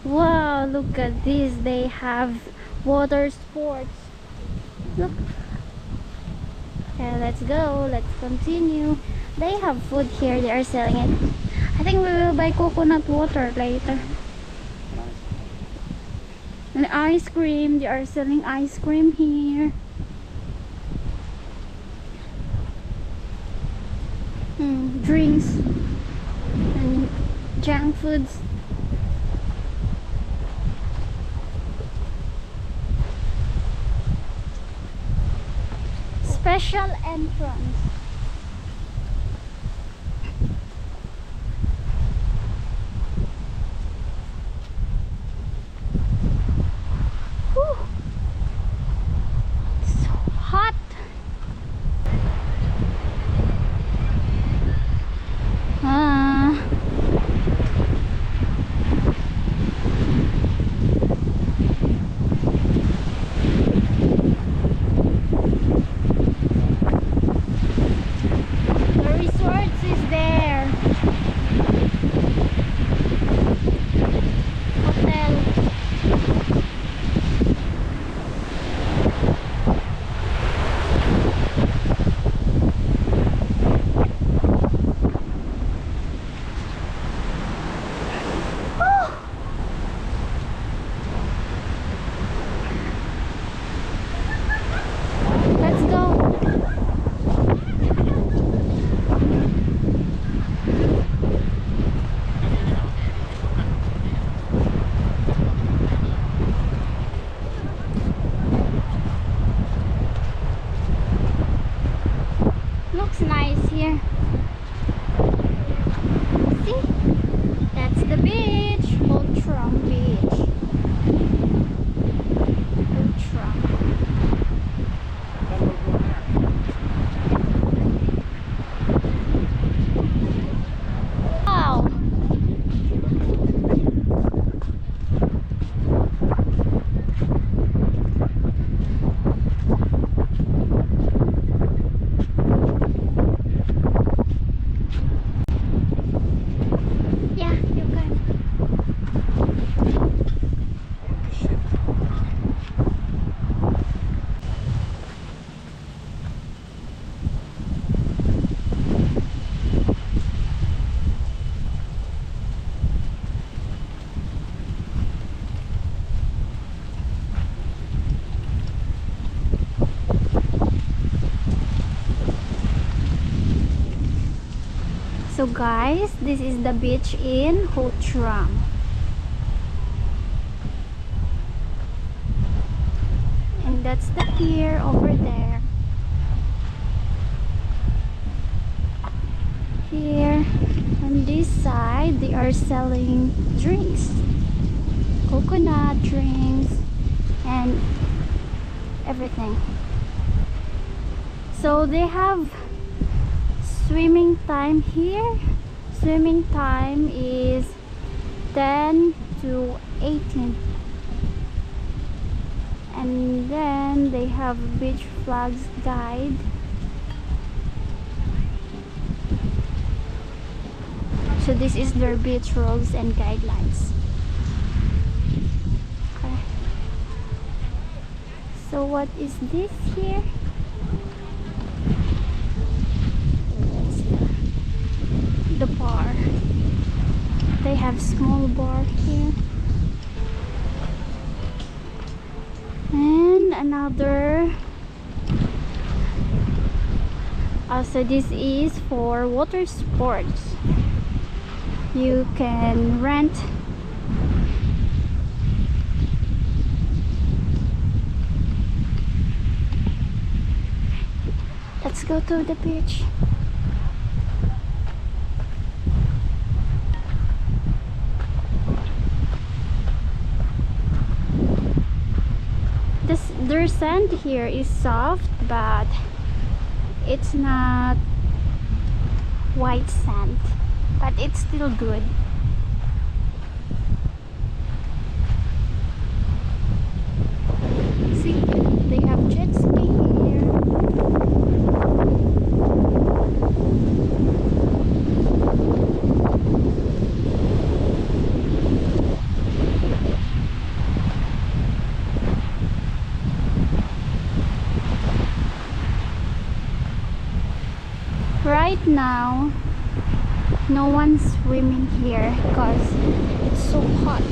Wow, look at this. They have water sports. Look. Okay, let's go. Let's continue. They have food here. They are selling it. I think we will buy coconut water later. And ice cream. They are selling ice cream here. drinks and junk foods. Special entrance. Whew. So hot. The resort is there. Hotel. Let's go. Looks nice here. See? That's the beach. Old Tram Beach. Old Tram. Wow. Yeah, you can. So guys, this is the beach in Ho Chi Minh. And that's the pier over there. Here on this side, they are selling drinks. Coconut drinks and everything. So they have swimming time here. Swimming time is 10 to 18, and then they have beach flags guide. So this is their beach rules and guidelines. Okay. So what is this here? The bar. They have small bar here, and another. Also, this is for water sports. You can rent let's go to the beach. Their sand here is soft, but it's not white sand, but it's still good. See, they have jet ski here. Right now, no one's swimming here because it's so hot.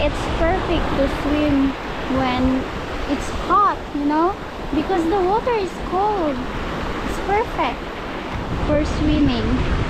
it's perfect to swim when it's hot, you know, because the water is cold. It's perfect for swimming.